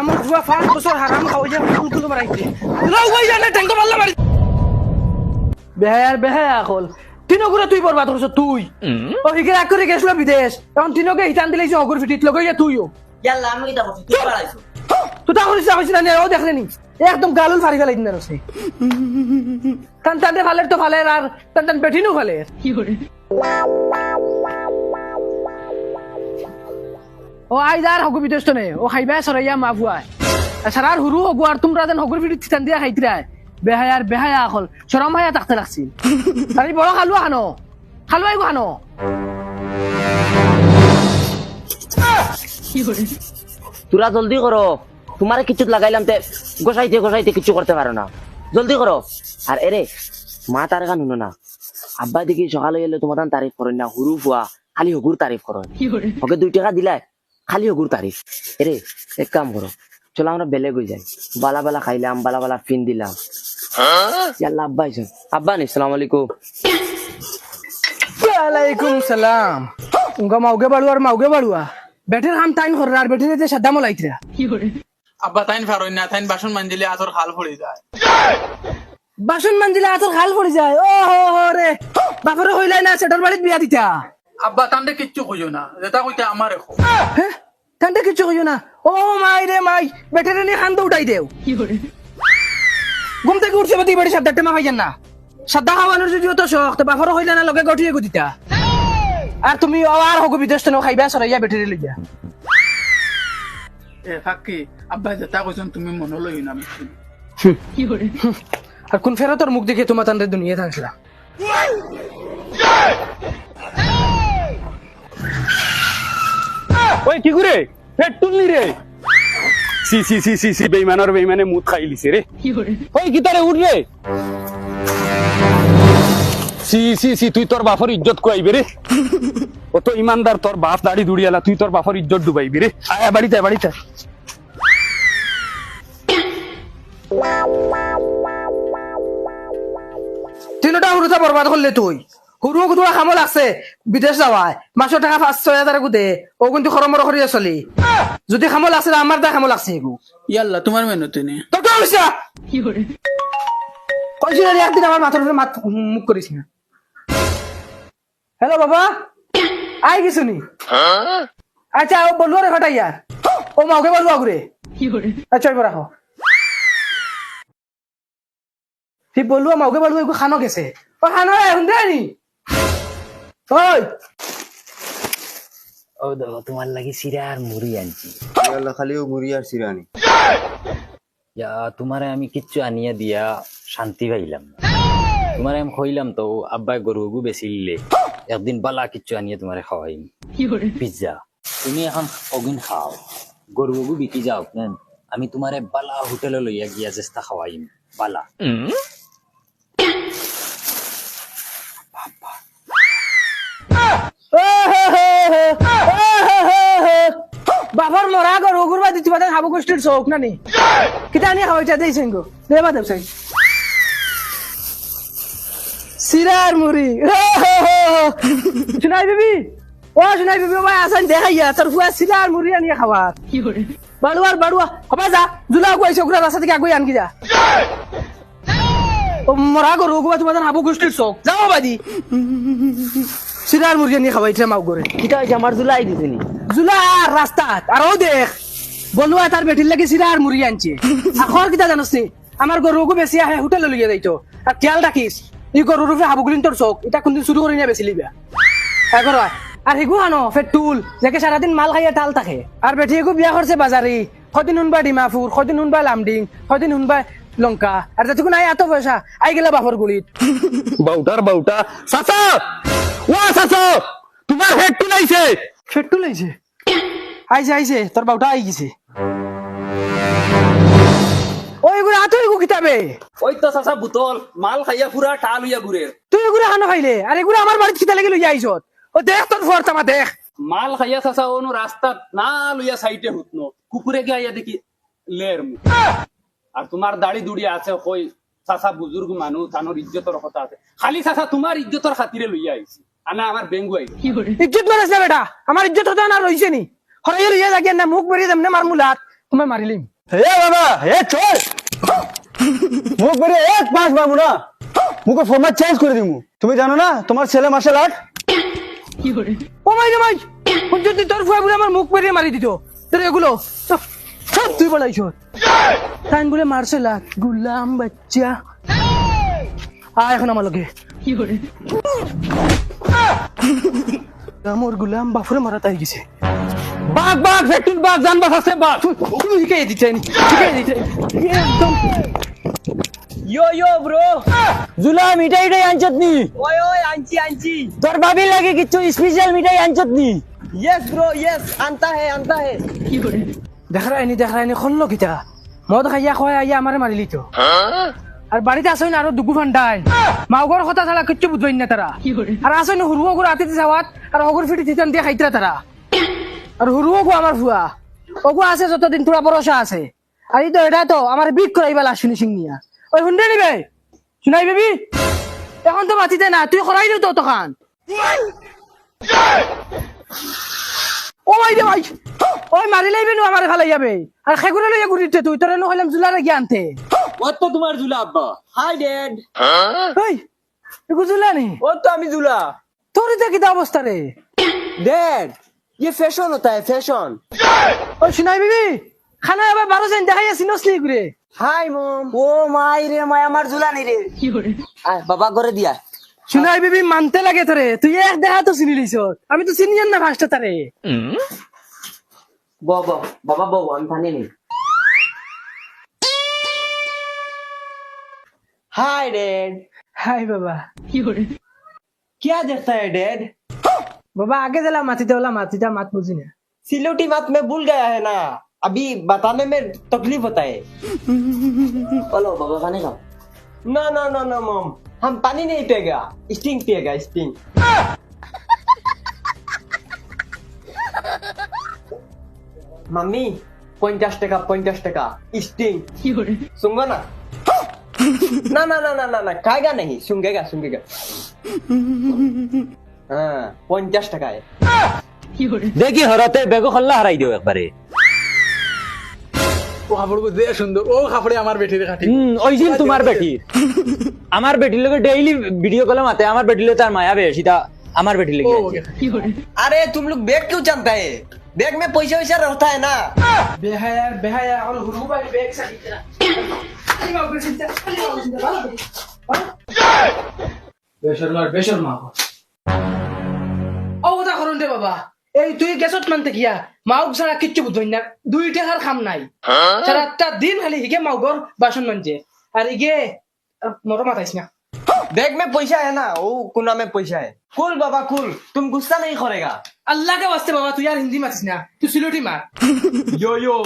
আমার বুয়া 5 বছর হারাম খাওয়া যায় কুলকুল মারাইছে লাও ভাই জানে ট্যাঙ্ক মারলা মারি বেহায়া কল তিনগুরে তুই বরবাদ করছ তুই ও হিকে রাগ করে গেছলো বিদেশ এখন তিনকে হিতান দিলেছি অগুর ফিটিত লগইয়া তুইও ইয়াল্লা আমি কিটা করছি তুই পালাইছো তুই তা করিস না ও দেখলে নি একদম গালুল ফাড়ি ফেলাই দিন রসে টান টানতে ফালের তো ফালের আর টান টান বেঠিনও ফালের কি করে ও আইদার হগু বিদেশ তো নে ও খাইবা সরাইয়া মাফুয়া সারার হুরু হগু আর তোমরা যেন হগুর ফিটিত টান দিয়া খাইতরা বেহায়া আকল শরম হায়া তাকতে রাখছিল আরে বড় খালুয়া খালুয়াই খানো তোরা জলদি করো তোমারে কিছু লাগাইলাম তে গোসাইতে কিছু করতে পারো না জলদি করো আর এরে মা তার গান শুনো না আব্বা দেখি সকালে এলে তোমার তারিফ করেন না হুরু ফুয়া খালি হগুর তারিফ করো ওকে 2 টাকা দিলাই খালি হগুর তারিফ এরে এক কাম করো চলো আমরা বেলে গই যাই বালা খাইলাম বালা ফিন দিলাম ইয়াল্লা আব্বা আইছেন আব্বা নি আসসালামু আলাইকুম ওয়ালাইকুম সালাম উঙ্গা মাউগে বাড়ুয়া বেটের হাম টাইম করে আর বেটের যে সাদা মলাইতরা কি করে আব্বা তাইন ফারই না তাইন বাসন মানজিলে আতর খাল পড়ে যায় বাসন মানজিলে আতর খাল পড়ে যায় ও হো রে বাপরে হইলাই না সেটার বাড়িতে বিয়া দিতা আব্বা তান্ডে কিচ্ছু কইও না যেটা কইতে আমার রেখো হ্যাঁ কান্দে কিছু কইও না ও মাই রে মাই বেটের নি হান উঠাই দেও কি করে ঘুম থেকে উঠছে বাতি বেড়ে সাদা টেমা ভাইজান না সাদা খাওয়ানোর যদিও তো শখ তো বাপরে হইলা না লগে গঠিয়ে গুদিতা আর তুমি আর হগু বিদেশ তো খাইবা সরাইয়া বেটেরে লইয়া এ ফাকি আব্বা যেটা কইছেন তুমি মনে লই না কি করে আর কোন ফেরতর মুখ দেখে তোমার তান্ডে দুনিয়া থাকলা ওই কি করে পেট তুলনি রে সি বেইমানে মুত খাই লিছে রে ওই কি তারে উঠ রে সি তুই তোর বাপর ইজ্জত কইবে রে ও তো ইমানদার তোর বাপ দাড়ি দুড়িয়ালা তুই তোর বাপর ইজ্জত ডুবাইবি রে আয় বাড়িতে তিনটা হুরুতা বরবাদ করলে তুই হুরু গুদুয়া খামল আছে বিদেশ যাওয়ায় মাসের টাকা 5-6 গুদে ও কিন্তু খরমর করিয়া চলি যদি খামল আছে আমার দা খামল আছে এগু ইয়াল্লা তোমার মেনু নে তো কি হইছে কি করে কইছিস রে একদিন আমার মাথার উপরে মুখ করিস না হ্যালো বাবা আই গেছুনি আচ্ছা ও বলবো রে ঘটাইয়া ও মাওকে বলবো আগুরে কি করে আচ্ছা এবার রাখো ঠিক বলবো মাওকে বলবো এগু খানো গেছে ও খানো এখন দেনি ওই ও দেখো তোমার লাগি সিরা আর মুড়ি আনছি ইয়াল্লা খালি ও মুড়ি আর সিরানি ইয়া তোমারে আমি কিচ্ছু আনিয়া দিয়া শান্তি পাইলাম না তোমারে আমি কইলাম তো আব্বাই গরুগু বেচিলে একদিন বালা কিচ্ছু আনিয়া তোমারে খাওয়াইম পিজ্জা তুমি এখন অগুন খাও গরুগু বিকি যাও কেন আমি তোমারে বালা হোটেলে লইয়া গিয়া চেষ্টা খাওয়াইম বালা বাবার মরা গরু গুরবা দিতে পারে হাবু গোষ্ঠীর চোখ নানি কিতা আনি খাওয়াইটা দিয়েছেন গো দেবা দেবছেন সিরার মুড়ি শুনাই বিবি ভাই আসান দেখাইয়া তোর হুয়া সিরার মুড়ি আনিয়া খাবার কি করে বাড়ুয়া হবা যা জুলা কইছে ওগুলা রাস্তা থেকে আগুই আনকি যা ও মরা গরু গুবা তোমাদের হাবু গোষ্ঠীর চোখ যাও বাদি সিরার মুড়ি আনিয়া খাওয়াইছে মাও করে কিটা হইছে আমার জুলাই দিছিনি জুলা রাস্তাত আর ও দেখ বলুয়া তার বেটির লাগে সিরা আর মুড়ি আনছে আখর কিতা জানোস নি আমার গরুকে বেশি আহে হোটেলে লইয়া যাইতো আর খেয়াল রাখিস ই গরুর উপরে হাবুগুলিন তোর চোখ এটা কোনদিন শুরু করে নিয়ে বেশি লিবা এগর আর হেগু আনো ফেটুল যাকে সারাদিন মাল খাইয়া টাল থাকে আর বেটি এগু বিয়া করছে বাজারি কদিন হুনবা ডিমাপুর কদিন হুনবা লামডিং কদিন হুনবা লঙ্কা আর যতক্ষণ আই এত পয়সা আই গেলা বাপর গুলিত বাউটা চাচা তোমার হেড তুলাইছে ফেটুল আইছে আইছে তোর বাউটা আই গেছে ওই গুড়া তুই এগু কিতাবে ওই তো চাচা বুতল মাল খাইয়া পুরা টাল হইয়া ঘুরে তুই এগুলো খানো খাইলে আর এগুলো আমার বাড়িতে কিতা লাগি লইয়া আইছত ও দেখ তোর ফরতামা দেখ মাল খাইয়া চাচা অনু রাস্তাত না লইয়া সাইটে হুতনো কুকুরে গিয়া দেখি লের মু আর তোমার দাড়ি দুড়ি আছে কই চাচা বুজুর্গ মানুষ তানোর ইজ্জতের কথা আছে খালি চাচা তোমার ইজ্জতের খাতিরে লইয়া আইছি আনা আমার বেঙ্গু আইছি ইজ্জত মারাস না বেটা আমার ইজ্জত হতে না রইছে নি হরাইয়া লইয়া লাগি না মুখ বেরিয়ে দেমনে মার মুলাত তোমায় মারিলিম। হে বাবা হে চল মুখ বেরিয়ে এক পাঁচ মারবো না, মুখে ফরম্যাট চেঞ্জ করে দিমু। তুমি জানো না তোমার ছেলে মার্শাল আর্ট? ও মাই রে মাই, যদি তোর ফুয়া বলে আমার মুখ পেরিয়ে মারি দিত, তোর এগুলো সব সব তুই বলাইছ। তাইন বলে মার্শাল আর্ট, গুলাম বাচ্চা। এখন আমার লগে আমার গুলাম বাফুরে মারা তাই গেছে। বাঘ বাঘ ফ্যাক্টরি বাঘ জান বাঘ আছে বাঘ। তুমি শিখাই দিচ্ছেন, শিখাই দিচ্ছেন একদম। ইয়ো ইয়ো ব্রো, জুলা মিঠাই টাই আনছত নি? ওই ওই আনছি আনছি। তোর ভাবি লাগে কিছু স্পেশাল মিঠাই আনছত নি? ইয়েস ব্রো ইয়েস, আনতা হে আনতা হে। দেখ রায়নি খল্ল কিতা মদ খাইয়া খোয়া আইয়া আমারে মারিলি তো। আর বাড়িতে আসই না আরো দুগু ফান্ডাই মাওগর কথা ছাড়া কিচ্ছু বুঝবেন না তারা। আর আসই না হুরুও গুড় আতিতে যাওয়াত আর অগুর ফিটি তিতান দিয়ে খাইতরা তারা। আর হুরুও গো আমার ফুয়া ওগু আছে যতদিন তোরা ভরসা আছে। আর এই তো এটা তো আমার বিট করাইবা লাশ শুনি সিং নিয়া। ওই হুন্ডে নিবে শুনাই বেবি, এখন তো মাতিতে না, তুই করাই দিও তো তখন। ও ভাই রে ভাই, ওই মারি লাইবে নো আমার খালাই যাবে। আর খেগুরে লইয়া ঘুরিতে তুই তোরে নো হইলাম জুলারে গিয়ানতে। ও তো তোমার জুলা আব্বা। Hi dad. ওই এগু জুলা নি? ও তো আমি জুলা। তোর এটা কিতা অবস্থা রে? डैड ये फैशन होता है फैशन। ওই শুনাই বেবি, খানা আবার 12 জন দেখাইয়া সিনস নি ঘুরে। Hi mom. ओ माई रे माय আমার জুলা নি রে। আয় বাবা করে দিয়া। শুনাই বেবি মানতে লাগে তোরে, তুই এক দেখা তো চিনি লিছ, আমি তো চিনি না ফার্স্ট তারে। বাবা বাবা বাবা আমি পানি নেই। Hi dad. হাই বাবা। क्या देखता है डैड? বাবা আগে দিলা মাতিতে ওলা মাতিটা মাত বুঝি না। सिलोटी बात में भूल गया है ना, अभी बताने में तकलीफ होता है। বলো বাবা পানি খাও। ना ना ना ना मॉम, हम पानी नहीं पिएगा, स्टिंग पिएगा स्टिंग। मम्मी 50 টাকা 50 টাকা स्टिंग सुनगा ना? ना ना ना ना ना ना खाएगा नहीं, सुंगेगा सुंगेगा। हाँ 50 টাকা है। দেখি হরতে বেগো খল্লা হারাই দিও একবারে। ও কাপড় যে সুন্দর, ও কাপড়ে আমার বেটির কাটি। ওই দিন তোমার বেটি আমার বেটির লগে ডেইলি ভিডিও কলে মাতে, আমার বেটির লগে তার মায়া বেশি, তা আমার বেটির লগে अरे तुम लोग बैग क्यों जानता है? बैग में पैसा वैसा रहता है ना। বেহায়া বেহায়া আর হুরু বাই বেক সাইতে। আই বাবা চিন্তা, আই বাবা চিন্তা ভালো করে। বেশরমা ও ওটা করুন রে বাবা। এই তুই গেছত মানতে গিয়া মাউক ছাড়া কিচ্ছু বুঝবই না, 2 টাকার খাম নাই। সারাটা দিন খালি হিগে মাউগর বাসন মানছে আর ইগে মরো মাথাইছ না। बैग में पैसा है ना, वो कुना में पैसा है। कुल बाबा कुल, तुम गुस्सा नहीं करेगा। আল্লাহ কে वास्ते বাবা তুই আর হিন্দি মাতিস না, তুই সিলোটি মার। यो यो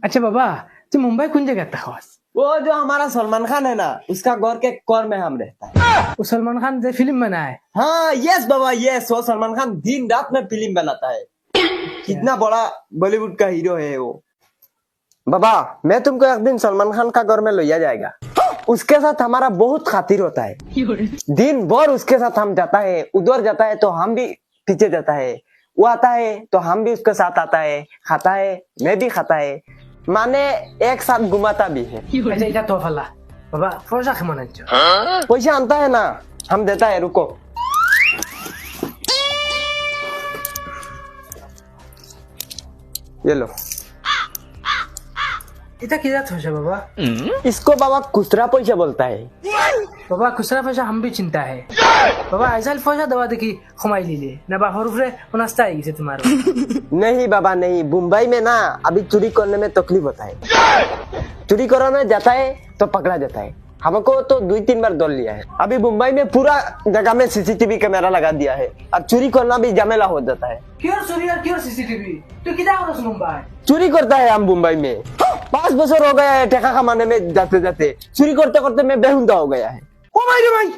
আচ্ছা বাবা তুই মুম্বাই কোন জায়গায় থাকস? वो जो हमारा सलमान खान है ना, उसका घर के कोर में हम रहता है। ও সলমান খান যে ফিল্ম বানায়। हाँ यस बाबा यस, वो सलमान खान दिन रात में फिल्म बनाता है। कितना बड़ा बॉलीवुड का हीरो है वो। बाबा मैं तुमको एक दिन सलमान खान का घर में लिया जाएगा। उसके साथ हमारा बहुत खातिर होता है, दिन भर उसके साथ हम जाता है, उधर जाता है तो हम भी पीछे जाता है, वो आता है तो हम भी उसके साथ आता है, खाता है मैं भी खाता है, माने एक साथ घुमाता भी है। আচ্ছা এটা তো ফালা বাবা ফরজা কেমন আনছো? पैसा आता है ना, हम देता है, रुको। ये लो। এটা কি জাত হয়েছে বাবা? इसको बाबा खुसरा पैसा बोलता है। বাবা খুচরা পয়সা हम भी चिंता है। বাবা আইসাল পয়সা দেওয়া দেখি কমাই লিলে না বাপর উপরে অনাস্তা হয়ে গেছে তোমার। नहीं बाबा नहीं, मुंबई में ना अभी चोरी करने में तकलीफ होता है। चोरी कराने जाता है तो पकड़ा जाता है। हमको तो 2-3 बार दौड़ लिया है। अभी मुंबई में पूरा जगह में सीसीटीवी कैमरा लगा दिया है, अब चोरी करना भी झमेला हो जाता है। কিয়র চুরি আর কিয়র সিসিটিভি তুই কিটা করছ মুম্বাই? चोरी करता है हम मुंबई में, 5 बছর हो गया है ठेका कमाने में जाते जाते, चोरी करते करते मैं बेहुदा हो गया है। ओ भाई रे भाई,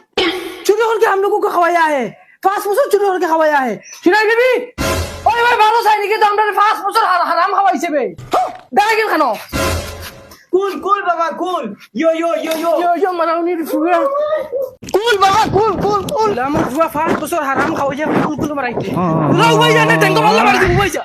चोरी करके हम लोगों को खवाया है, 5 বছর চুরি করকে খাওয়ায়া है। শুনাই বেবি ওই ভাই ভালো চাই নাকি তো আমরা 5 বছর হারাম খাওয়াইছে বে দাঁড়া গেল খানো। कूल कूल बाबा कूल, यो यो यो यो। Yo, yo, marauni fuga. কুল বাবা কুল কুল কুল আমার বুয়া 5 বছর হারাম খাওয়া যায় কুল কুল মারাইতে উলাই যা না টেঙ্গো মাল্লা মারি উলাই যা